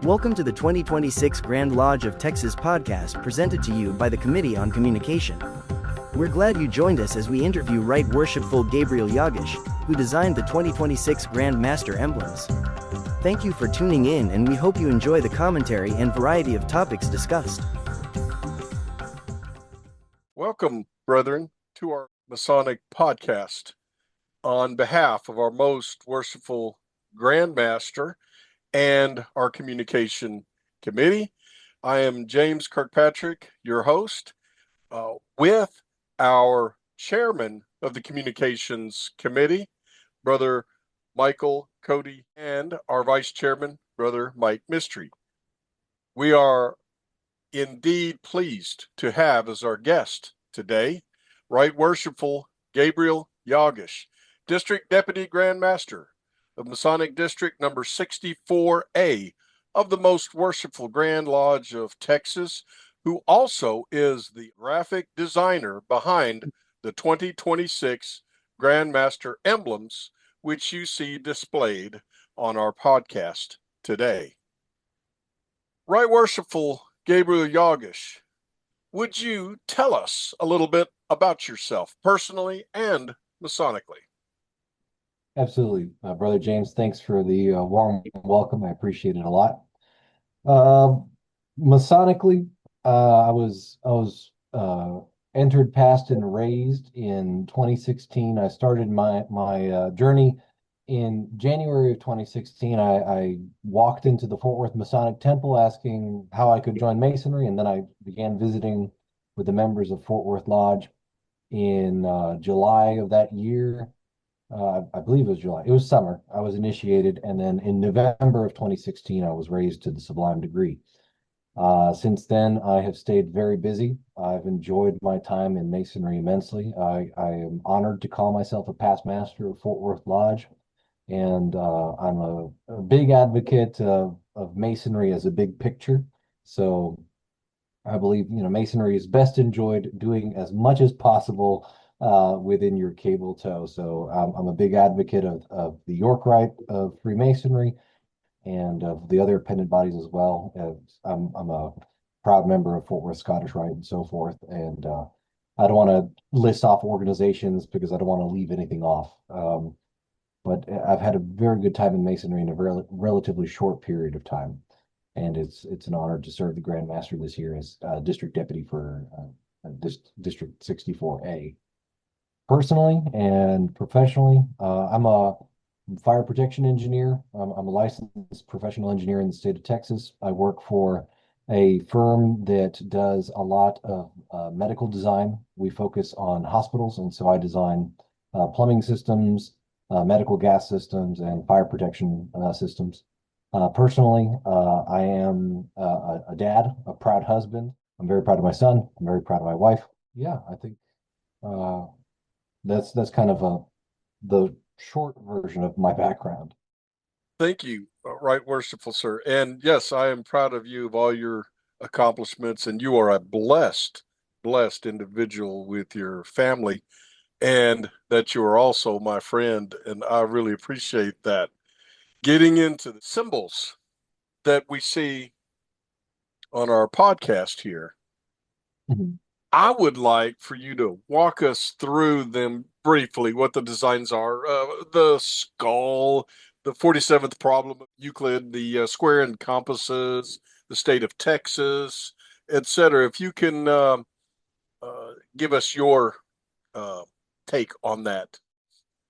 Welcome to the 2026 Grand Lodge of Texas podcast presented to you by the Committee on Communication. We're glad you joined us as we interview Right Worshipful Gabriel Yagish, who designed the 2026 Grand Master Emblems. Thank you for tuning in, and we hope you enjoy the commentary and variety of topics discussed. Welcome, brethren, to our Masonic podcast. On behalf of our most worshipful Grand Master and our communication committee, I am James Kirkpatrick, your host, with our chairman of the communications committee, Brother Michael Cody, and our vice chairman, Brother Mike Mistry. We are indeed pleased to have as our guest today, Right Worshipful Gabriel Yagish, District Deputy Grand Master of Masonic District number 64A of the Most Worshipful Grand Lodge of Texas, who also is the graphic designer behind the 2026 Grand Master Emblems, which you see displayed on our podcast today. Right Worshipful Gabriel Yagish, would you tell us a little bit about yourself personally and Masonically? Absolutely. Brother James, thanks for the warm welcome. I appreciate it a lot. Masonically, I was entered, passed, and raised in 2016. I started my journey in January of 2016. I walked into the Fort Worth Masonic Temple asking how I could join Masonry, and then I began visiting with the members of Fort Worth Lodge in July of that year. I believe it was July. It was summer. I was initiated, and then in November of 2016, I was raised to the Sublime Degree. Since then, I have stayed very busy. I've enjoyed my time in Masonry immensely. I am honored to call myself a past master of Fort Worth Lodge, and I'm a big advocate of Masonry as a big picture. So I believe, Masonry is best enjoyed doing as much as possible within your cable toe. So I'm a big advocate of the York Rite of Freemasonry and of the other appendant bodies as well. I'm a proud member of Fort Worth Scottish Rite and so forth. And I don't want to list off organizations because I don't want to leave anything off. But I've had a very good time in Masonry in a relatively short period of time. And it's an honor to serve the Grand Master this year as District Deputy for District 64A. Personally and professionally, I'm a fire protection engineer. I'm a licensed professional engineer in the state of Texas. I work for a firm that does a lot of medical design. We focus on hospitals, and so I design plumbing systems, medical gas systems, and fire protection systems. Personally, I am a dad, a proud husband. I'm very proud of my son. I'm very proud of my wife. Yeah, I think that's kind of the short version of my background. Thank you, Right Worshipful Sir. And yes, I am proud of you, of all your accomplishments, and you are a blessed individual with your family, and that you are also my friend, and I really appreciate that. Getting into the symbols that we see on our podcast here, Mm-hmm. I would like for you to walk us through them briefly, what the designs are. The skull, the 47th problem of Euclid, the square and compasses, the state of Texas, etc. If you can give us your take on that.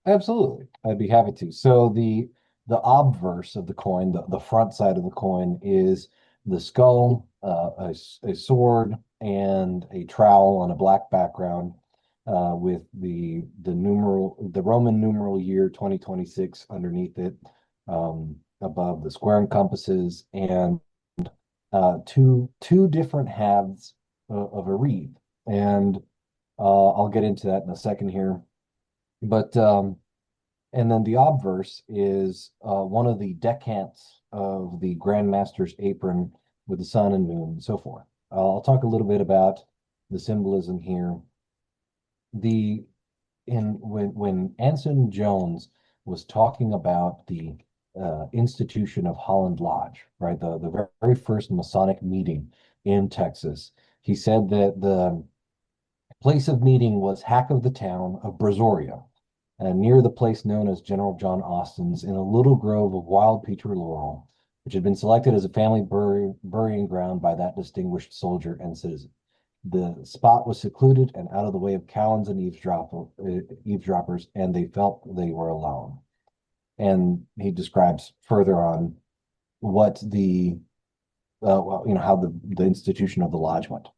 Absolutely. I'd be happy to. So the obverse of the coin, the front side of the coin, is the skull, a sword, and a trowel on a black background with the Roman numeral year 2026 underneath it, above the square and compasses, and two different halves of a wreath. And I'll get into that in a second here. But and then the obverse is one of the decants of the Grand Master's apron with the sun and moon and so forth. I'll talk a little bit about the symbolism here. When Anson Jones was talking about the institution of Holland Lodge, right? The very first Masonic meeting in Texas. He said that the place of meeting was hack of the town of Brazoria, near the place known as General John Austin's, in a little grove of wild peach or laurel, which had been selected as a family burying ground by that distinguished soldier and citizen. The spot was secluded and out of the way of cowens and eavesdroppers, and they felt they were alone. And he describes further on what how the institution of the lodge went.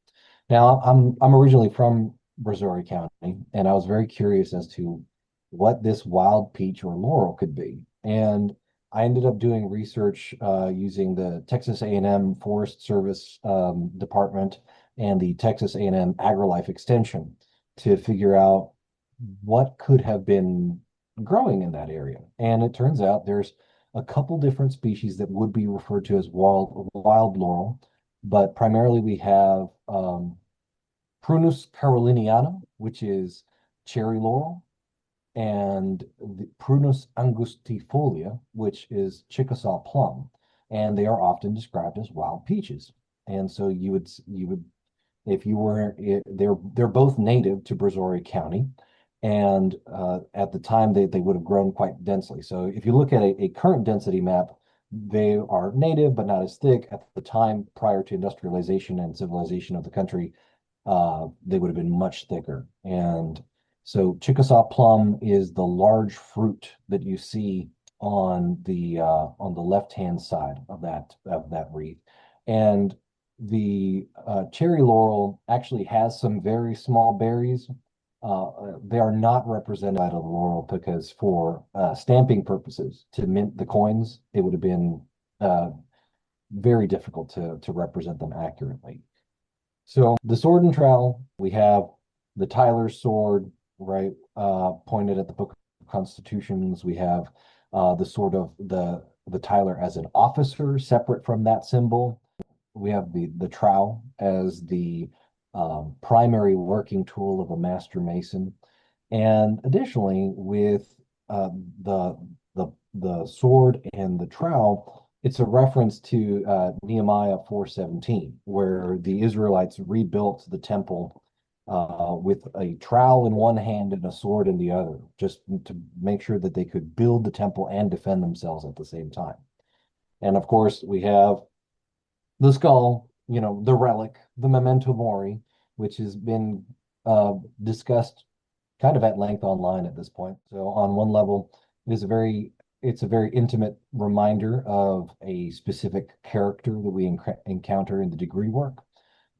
Now, I'm originally from Brazoria County, and I was very curious as to what this wild peach or laurel could be. And I ended up doing research using the Texas A&M Forest Service Department and the Texas A&M AgriLife Extension to figure out what could have been growing in that area. And it turns out there's a couple different species that would be referred to as wild laurel, but primarily we have Prunus caroliniana, which is cherry laurel, and the Prunus angustifolia, which is Chickasaw plum, and they are often described as wild peaches. And so you would if you were they're both native to Brazoria County, and at the time they would have grown quite densely. So if you look at a current density map, they are native but not as thick. At the time prior to industrialization and civilization of the country, they would have been much thicker. And so Chickasaw plum is the large fruit that you see on the left-hand side of that wreath. And the cherry laurel actually has some very small berries. They are not represented by the laurel because for stamping purposes, to mint the coins, it would have been very difficult to represent them accurately. So the sword and trowel, we have the Tyler's sword, right, pointed at the Book of Constitutions. We have the sword of the Tyler as an officer, separate from that symbol. We have the trowel as the primary working tool of a master mason, and additionally, with the the sword and the trowel, it's a reference to Nehemiah 4:17, where the Israelites rebuilt the temple with a trowel in one hand and a sword in the other, just to make sure that they could build the temple and defend themselves at the same time. And of course, we have the skull, the relic, the memento mori, which has been discussed kind of at length online at this point. So on one level, it's a very intimate reminder of a specific character that we encounter in the degree work.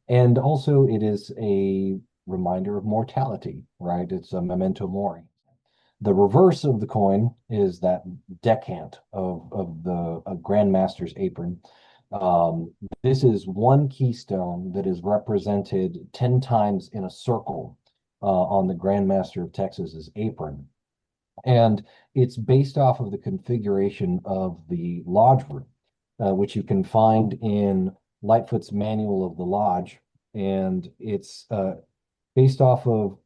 And also it is a reminder of mortality, right? It's a memento mori. The reverse of the coin is that decant of the Grand Master's apron. This is one keystone that is represented 10 times in a circle on the Grand Master of Texas's apron. And it's based off of the configuration of the lodge room, which you can find in Lightfoot's Manual of the Lodge. And it's based off of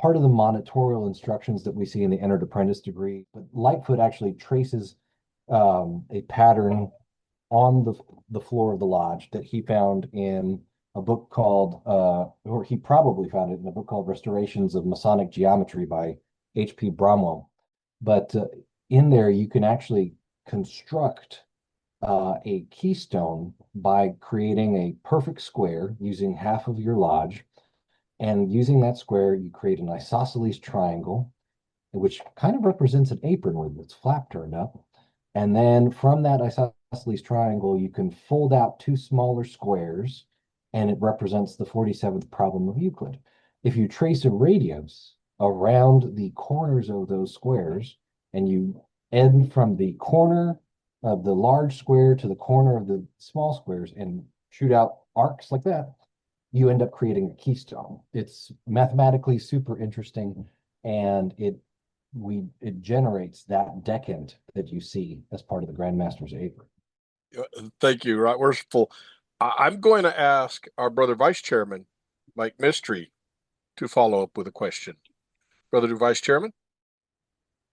part of the monitorial instructions that we see in the entered apprentice degree. But Lightfoot actually traces a pattern on the floor of the lodge that he found in a book called, or he probably found it in a book called Restorations of Masonic Geometry by H.P. Bromwell. But in there, you can actually construct a keystone by creating a perfect square using half of your lodge. And using that square, you create an isosceles triangle, which kind of represents an apron with its flap turned up. And then from that isosceles triangle, you can fold out two smaller squares, and it represents the 47th problem of Euclid. If you trace a radius around the corners of those squares, and you end from the corner of the large square to the corner of the small squares and shoot out arcs like that, you end up creating a keystone. It's mathematically super interesting, and it generates that decant that you see as part of the Grand Master's apron. Thank you, Right Worshipful. I'm going to ask our brother Vice Chairman, Mike Mystery, to follow up with a question. Brother Vice Chairman?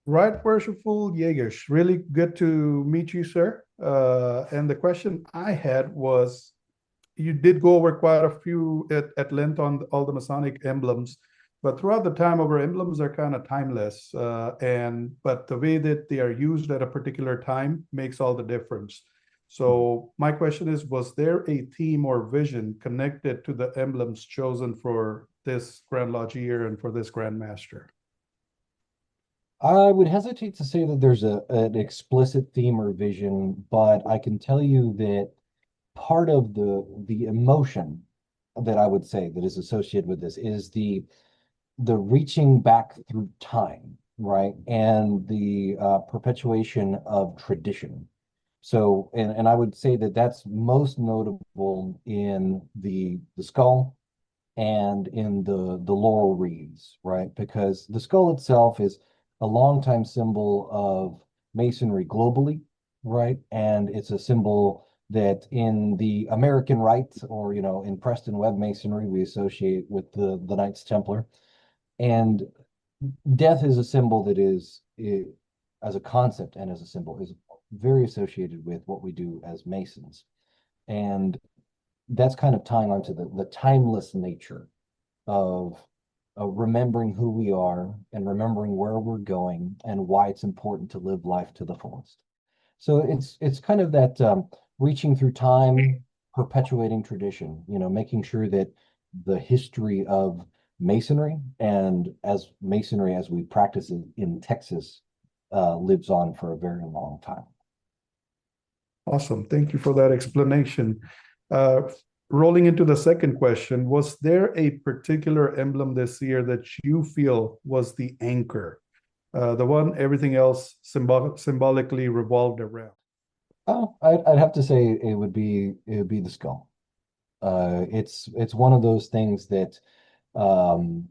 Right Worshipful Jaegish, really good to meet you, sir. And the question I had was, you did go over quite a few at length on all the Masonic emblems, but throughout the time, our emblems are kind of timeless. But the way that they are used at a particular time makes all the difference. So my question is, was there a theme or vision connected to the emblems chosen for this Grand Lodge year and for this Grand Master? I would hesitate to say that there's an explicit theme or vision, but I can tell you that part of the emotion that I would say that is associated with this is the reaching back through time, right? And the perpetuation of tradition. So, and I would say that that's most notable in the skull and in the laurel wreaths, right? Because the skull itself is a longtime symbol of masonry globally, right? And it's a symbol that in the American Rite, or in Preston Webb Masonry, we associate with the Knights Templar. And death is a symbol that as a concept and as a symbol, is very associated with what we do as Masons. And that's kind of tying onto the timeless nature of remembering who we are and remembering where we're going and why it's important to live life to the fullest. So it's kind of that reaching through time, perpetuating tradition, making sure that the history of masonry and as masonry as we practice it in Texas lives on for a very long time. Awesome. Thank you for that explanation. Uh, Rolling into the second question, was there a particular emblem this year that you feel was the anchor, the one everything else symbolically revolved around? Oh, I'd have to say it would be the skull. It's one of those things that um,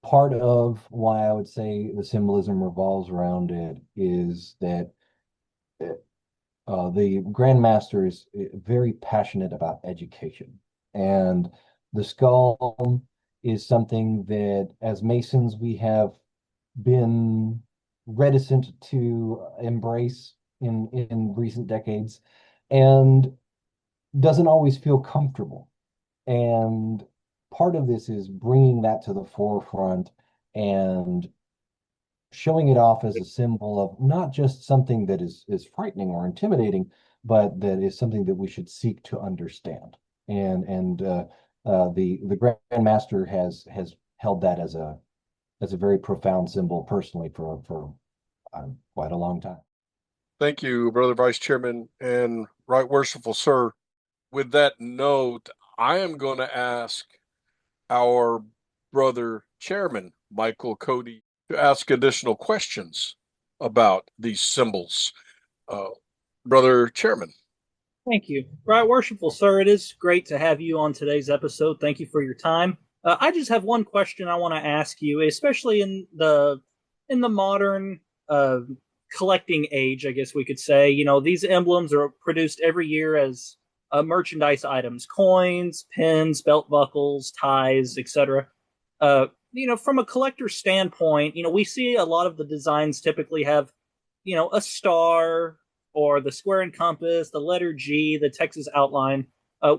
part of why I would say the symbolism revolves around it is that the Grand Master is very passionate about education, and the skull is something that, as Masons, we have been reticent to embrace in recent decades, and doesn't always feel comfortable. And part of this is bringing that to the forefront and showing it off as a symbol of not just something that is frightening or intimidating, but that is something that we should seek to understand. And the Grand Master has held that as a very profound symbol personally for quite a long time. Thank you, Brother Vice Chairman and Right Worshipful Sir. With that note, I am going to ask our brother Chairman, Michael Cody, to ask additional questions about these symbols. Uh, Brother Chairman. Thank you. Right, worshipful sir, it is great to have you on today's episode. Thank you for your time. I just have one question I want to ask you, especially in the modern collecting age, I guess we could say. These emblems are produced every year as merchandise items, coins, pins, belt buckles, ties, etc. From a collector standpoint, we see a lot of the designs typically have, a star or the square and compass, the letter G, the Texas outline.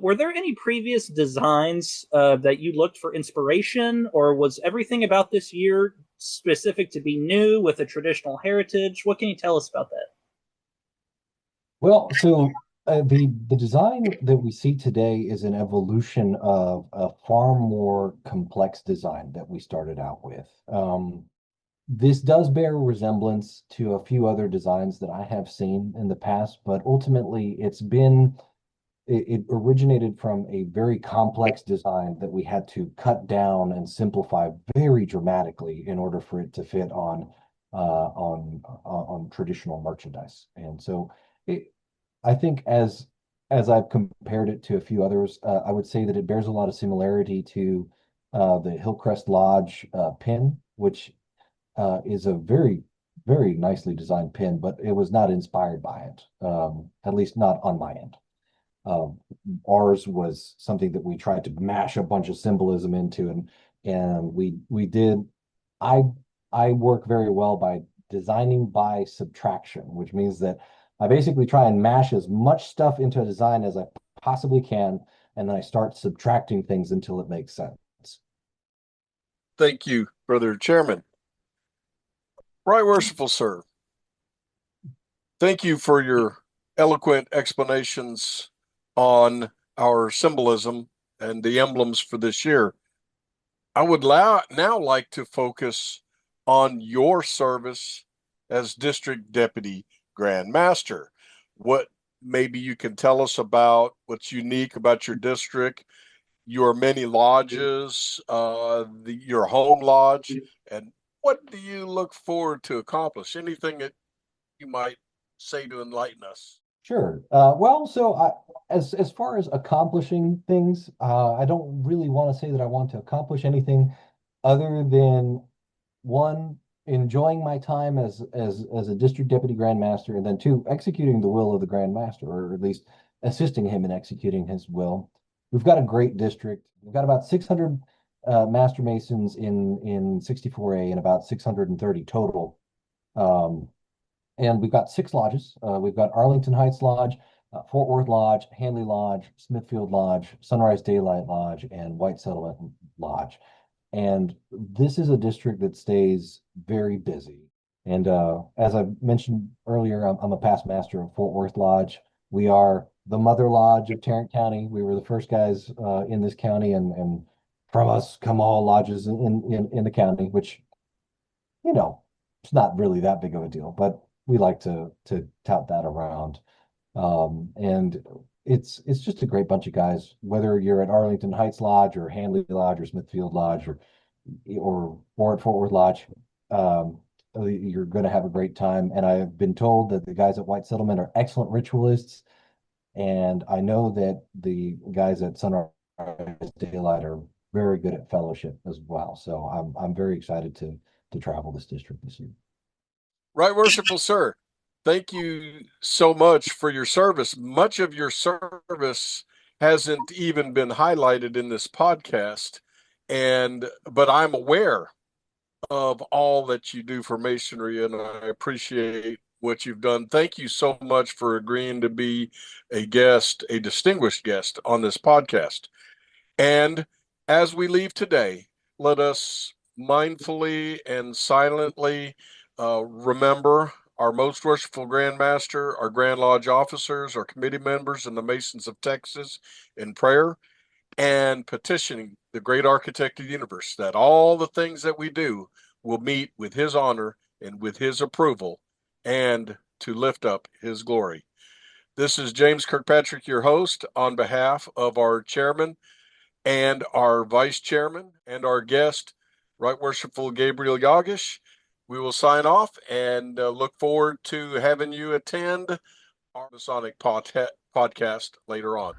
Were there any previous designs that you looked for inspiration, or was everything about this year specific to be new with a traditional heritage? What can you tell us about that? Well, so the design that we see today is an evolution of a far more complex design that we started out with. This does bear resemblance to a few other designs that I have seen in the past, but ultimately it originated from a very complex design that we had to cut down and simplify very dramatically in order for it to fit on traditional merchandise. And so I think as I've compared it to a few others, I would say that it bears a lot of similarity to the Hillcrest Lodge pin, which is a very, very nicely designed pin, but it was not inspired by it, at least not on my end. Ours was something that we tried to mash a bunch of symbolism into, and we did. I I work very well by designing by subtraction, which means that I basically try and mash as much stuff into a design as I possibly can, and then I start subtracting things until it makes sense. Thank you, Brother Chairman. Right Worshipful Sir, thank you for your eloquent explanations on our symbolism and the emblems for this year. I would now like to focus on your service as District Deputy Grand Master. What maybe you can tell us about what's unique about your district, your many lodges, your home lodge, and what do you look forward to accomplish? Anything that you might say to enlighten us? Sure. As far as accomplishing things, I don't really want to say that I want to accomplish anything other than one, enjoying my time as a district deputy grand master, and then two, executing the will of the grand master, or at least assisting him in executing his will. We've got a great district. We've got about 600 master masons in 64A and about 630 total. And we've got 6 lodges. We've got Arlington Heights Lodge, Fort Worth Lodge, Hanley Lodge, Smithfield Lodge, Sunrise Daylight Lodge, and White Settlement Lodge. And this is a district that stays very busy. And as I mentioned earlier, I'm a past master of Fort Worth Lodge. We are the mother lodge of Tarrant County. We were the first guys in this county, and from us come all lodges in the county, which, you know, it's not really that big of a deal, but we like to tout that around. And it's just a great bunch of guys, whether you're at Arlington Heights Lodge or Hanley Lodge or Smithfield Lodge or at Fort Worth Lodge. You're going to have a great time. And I've been told that the guys at White Settlement are excellent ritualists. And I know that the guys at Sunrise Daylight are very good at fellowship as well. So I'm very excited to travel this district this year. Right Worshipful Sir, thank you so much for your service. Much of your service hasn't even been highlighted in this podcast, but I'm aware of all that you do for masonry, and I appreciate what you've done. Thank you so much for agreeing to be a guest, a distinguished guest on this podcast. And as we leave today, let us mindfully and silently remember our most worshipful Grand Master, our Grand Lodge officers, our committee members, and the Masons of Texas in prayer, and petitioning the great architect of the universe that all the things that we do will meet with his honor and with his approval, and to lift up his glory. This is James Kirkpatrick, your host, on behalf of our chairman and our vice chairman and our guest, Right Worshipful Gabriel Yagish. We will sign off and look forward to having you attend our Masonic podcast later on.